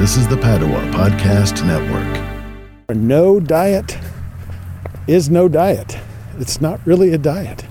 This is the Padua Podcast Network. No diet is no diet. It's not really a diet.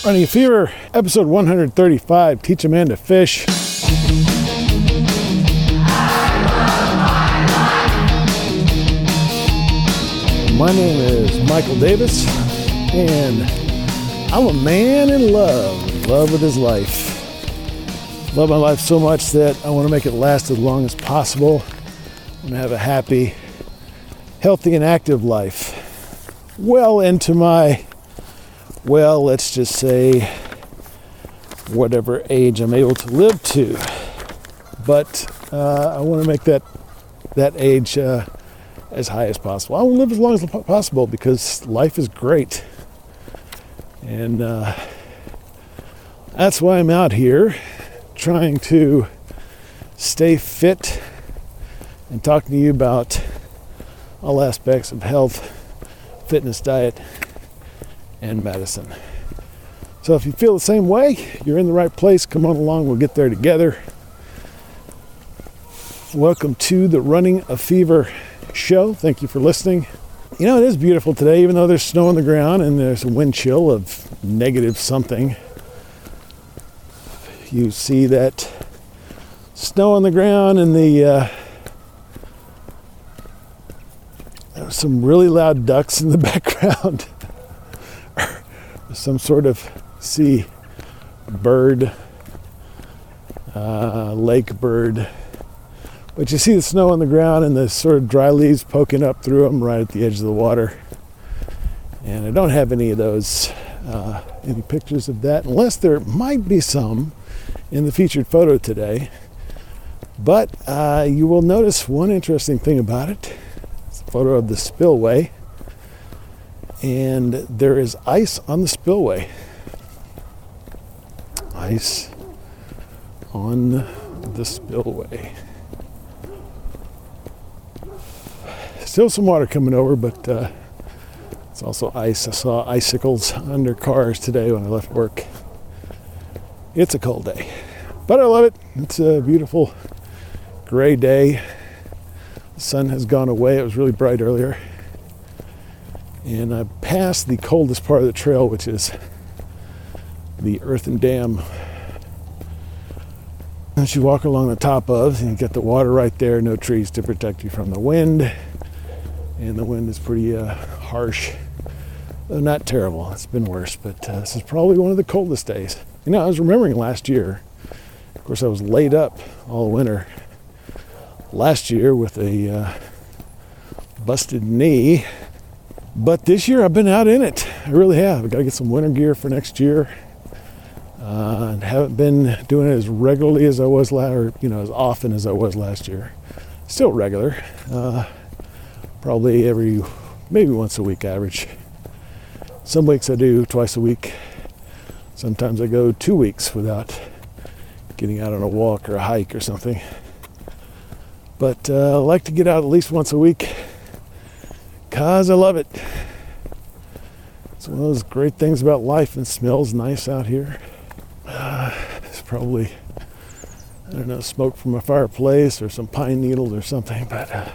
Running a Fever, episode 135, Teach a Man to Fish. My name is Michael Davis, and I'm a man in love with his life. Love my life so much that I want to make it last as long as possible. I want to have a happy, healthy, and active life. Well into my, let's just say, whatever age I'm able to live to. But I want to make that age as high as possible. I want to live as long as possible because life is great. And that's why I'm out here trying to stay fit and talking to you about all aspects of health, fitness, diet, and medicine. So if you feel the same way, you're in the right place. Come on along, we'll get there together. Welcome to the Running a Fever show. Thank you for listening. You know, it is beautiful today, even though there's snow on the ground and there's a wind chill of negative something. You see that snow on the ground and there's some really loud ducks in the background. Some sort of sea bird, lake bird. But you see the snow on the ground and the sort of dry leaves poking up through them right at the edge of the water. And I don't have any of those, any pictures of that, unless there might be some in the featured photo today. But you will notice one interesting thing about it. It's a photo of the spillway. And there is ice on the spillway. Ice on the spillway. Still some water coming over, but it's also ice. I saw icicles under cars today when I left work. It's a cold day, but I love it. It's a beautiful gray day. The sun has gone away. It was really bright earlier. And I passed the coldest part of the trail, which is the earthen dam that you walk along the top of, and you get the water right there, no trees to protect you from the wind. And the wind is pretty harsh, though not terrible. It's been worse, but this is probably one of the coldest days. You know, I was remembering last year, of course I was laid up all winter last year with a busted knee. But this year I've been out in it. I really have. I've got to get some winter gear for next year. And haven't been doing it as regularly as I was as often as I was last year. Still regular. Probably maybe once a week average. Some weeks I do twice a week. Sometimes I go 2 weeks without getting out on a walk or a hike or something. But I like to get out at least once a week because I love it. It's one of those great things about life, and it smells nice out here. It's probably, I don't know, smoke from a fireplace or some pine needles or something, but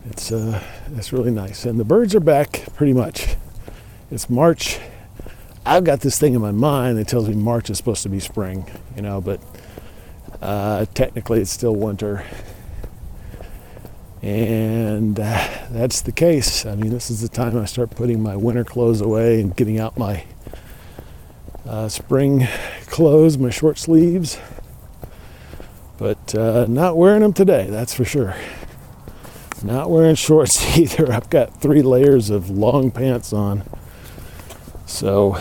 it's really nice. And the birds are back pretty much. It's March. I've got this thing in my mind that tells me March is supposed to be spring, but technically it's still winter. And that's the case. I mean, this is the time I start putting my winter clothes away and getting out my spring clothes, my short sleeves. But not wearing them today, that's for sure. Not wearing shorts either. I've got 3 layers of long pants on. So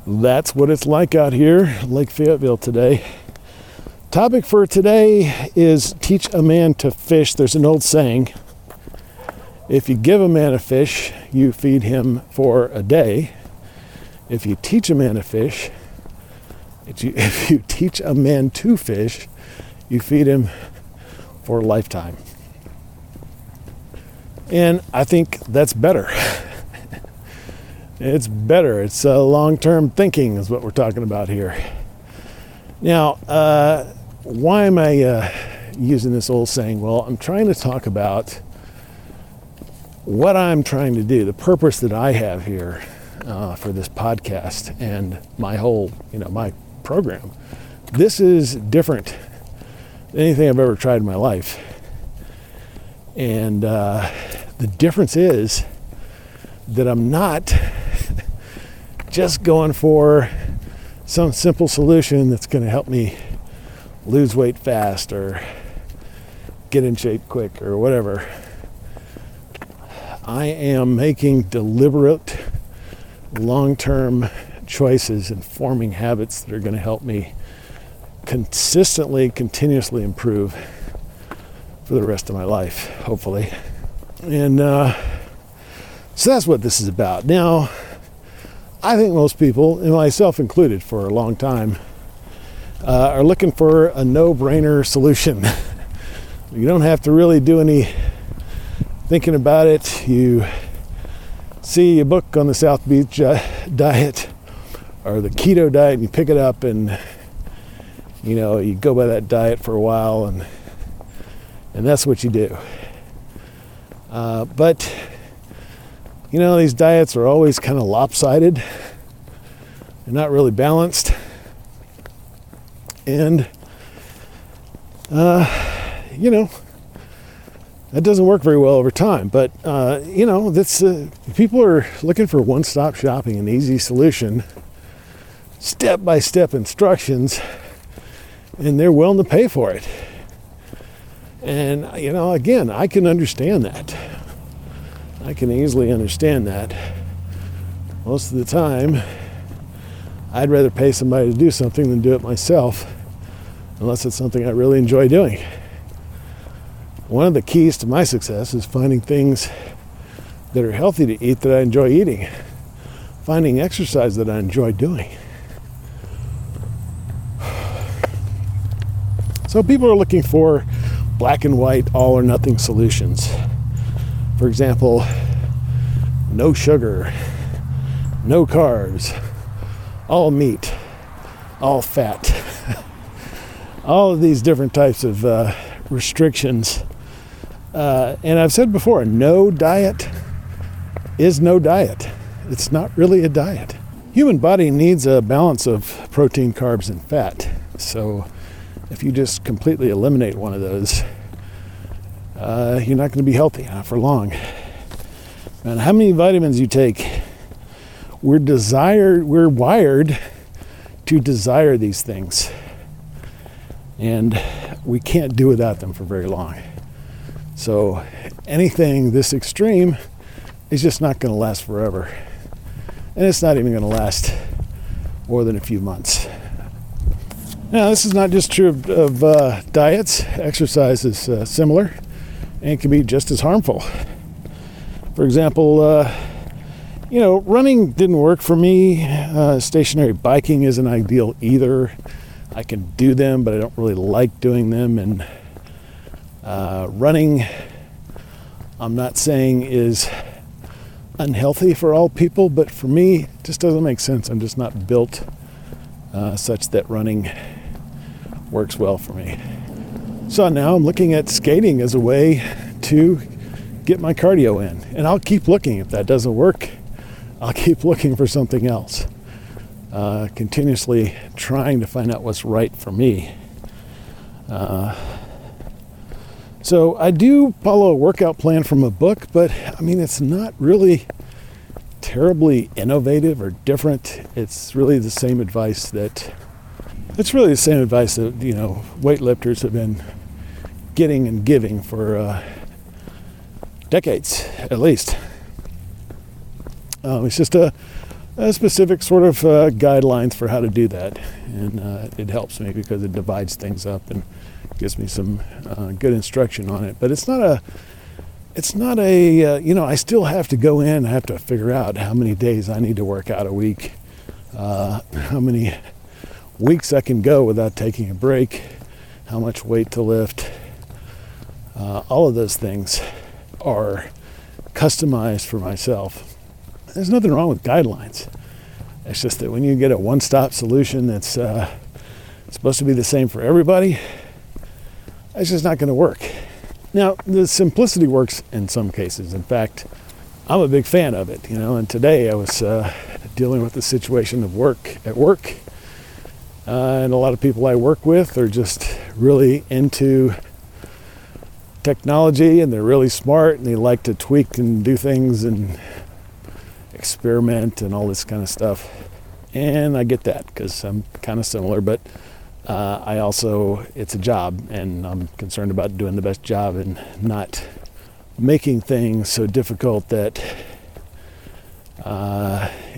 that's what it's like out here, Lake Fayetteville today. Topic for today is teach a man to fish. There's an old saying, if you give a man a fish, you feed him for a day. If you teach a man to fish, if you teach a man to fish, you feed him for a lifetime. And I think that's better. It's better. It's long-term thinking is what we're talking about here. Now, why am I using this old saying? Well, I'm trying to talk about what I'm trying to do, the purpose that I have here for this podcast and my whole, my program. This is different than anything I've ever tried in my life. And the difference is that I'm not just going for some simple solution that's going to help me lose weight fast or get in shape quick or whatever. I am making deliberate, long-term choices and forming habits that are going to help me consistently, continuously improve for the rest of my life, hopefully. And so that's what this is about. Now, I think most people, and myself included for a long time, are looking for a no-brainer solution. You don't have to really do any thinking about it. You see a book on the South Beach diet or the keto diet, and you pick it up and you go by that diet for a while, and that's what you do. But these diets are always kind of lopsided. They're not really balanced. And, that doesn't work very well over time. But, that's people are looking for one-stop shopping, an easy solution, step-by-step instructions, and they're willing to pay for it. And, again, I can understand that. I can easily understand that. Most of the time, I'd rather pay somebody to do something than do it myself, unless it's something I really enjoy doing. One of the keys to my success is finding things that are healthy to eat that I enjoy eating, finding exercise that I enjoy doing. So people are looking for black and white, all or nothing solutions. For example, no sugar, no carbs, all meat, all fat. All of these different types of restrictions. And I've said before, no diet is no diet. It's not really a diet. Human body needs a balance of protein, carbs, and fat. So if you just completely eliminate one of those, you're not going to be healthy, not for long. And how many vitamins you take, we're wired to desire these things. And we can't do without them for very long. So anything this extreme is just not going to last forever. And it's not even going to last more than a few months. Now, this is not just true of diets. Exercise is similar and can be just as harmful. For example, running didn't work for me. Stationary biking isn't ideal either. I can do them, but I don't really like doing them. And running, I'm not saying is unhealthy for all people, but for me, it just doesn't make sense. I'm just not built such that running works well for me. So now I'm looking at skating as a way to get my cardio in. And I'll keep looking. If that doesn't work, I'll keep looking for something else. Continuously trying to find out what's right for me. So I do follow a workout plan from a book, but it's not really terribly innovative or different. It's really the same advice that weightlifters have been getting and giving for decades at least. It's just a specific sort of guidelines for how to do that, and it helps me because it divides things up and gives me some good instruction on it. But it's not a I still have to go in. I have to figure out how many days I need to work out a week, how many weeks I can go without taking a break, how much weight to lift. All of those things are customized for myself. There's nothing wrong with guidelines. It's just that when you get a one-stop solution that's It's supposed to be the same for everybody. It's just not going to work. Now, the simplicity works in some cases. In fact, I'm a big fan of it, and today I was dealing with the situation of work, and a lot of people I work with are just really into technology, and they're really smart, and they like to tweak and do things and experiment and all this kind of stuff. And I get that because I'm kind of similar, but I also, it's a job, and I'm concerned about doing the best job and not making things so difficult that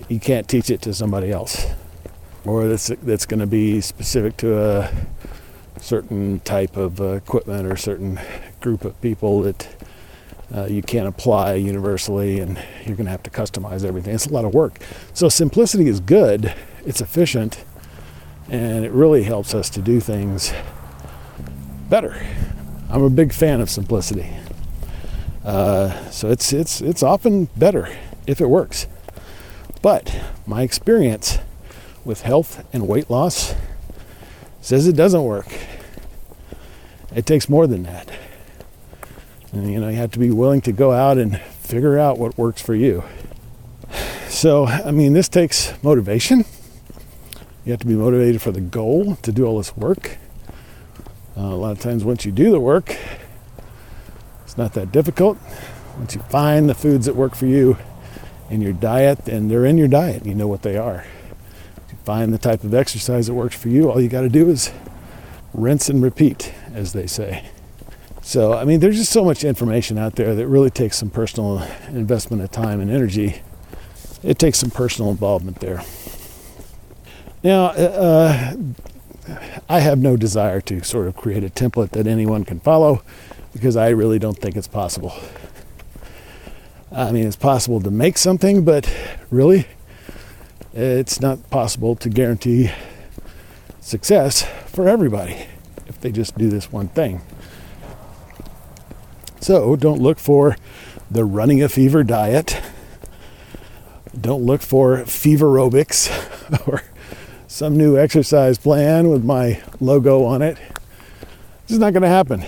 you can't teach it to somebody else, or that's going to be specific to a certain type of equipment or certain group of people that you can't apply universally, and you're going to have to customize everything. It's a lot of work. So simplicity is good. It's efficient. And it really helps us to do things better. I'm a big fan of simplicity. So it's often better if it works. But my experience with health and weight loss says it doesn't work. It takes more than that. And you have to be willing to go out and figure out what works for you. So, this takes motivation. You have to be motivated for the goal to do all this work. A lot of times once you do the work, it's not that difficult. Once you find the foods that work for you in your diet, and they're in your diet, you know what they are. If you find the type of exercise that works for you, all you got to do is rinse and repeat, as they say. So, there's just so much information out there that really takes some personal investment of time and energy. It takes some personal involvement there. Now, I have no desire to sort of create a template that anyone can follow, because I really don't think it's possible. It's possible to make something, but really, it's not possible to guarantee success for everybody if they just do this one thing. So don't look for the running a fever diet. Don't look for fever aerobics or some new exercise plan with my logo on it. This is not going to happen.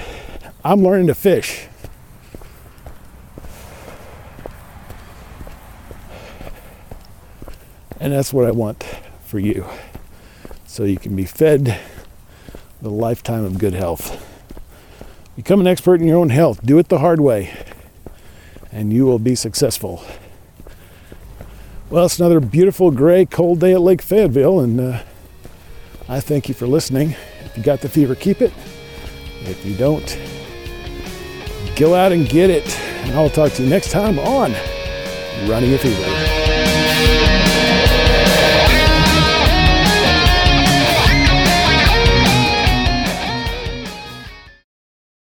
I'm learning to fish. And that's what I want for you. So you can be fed the lifetime of good health. Become an expert in your own health. Do it the hard way, and you will be successful. Well, it's another beautiful, gray, cold day at Lake Fayetteville, and I thank you for listening. If you got the fever, keep it. If you don't, go out and get it. And I'll talk to you next time on Running a Fever.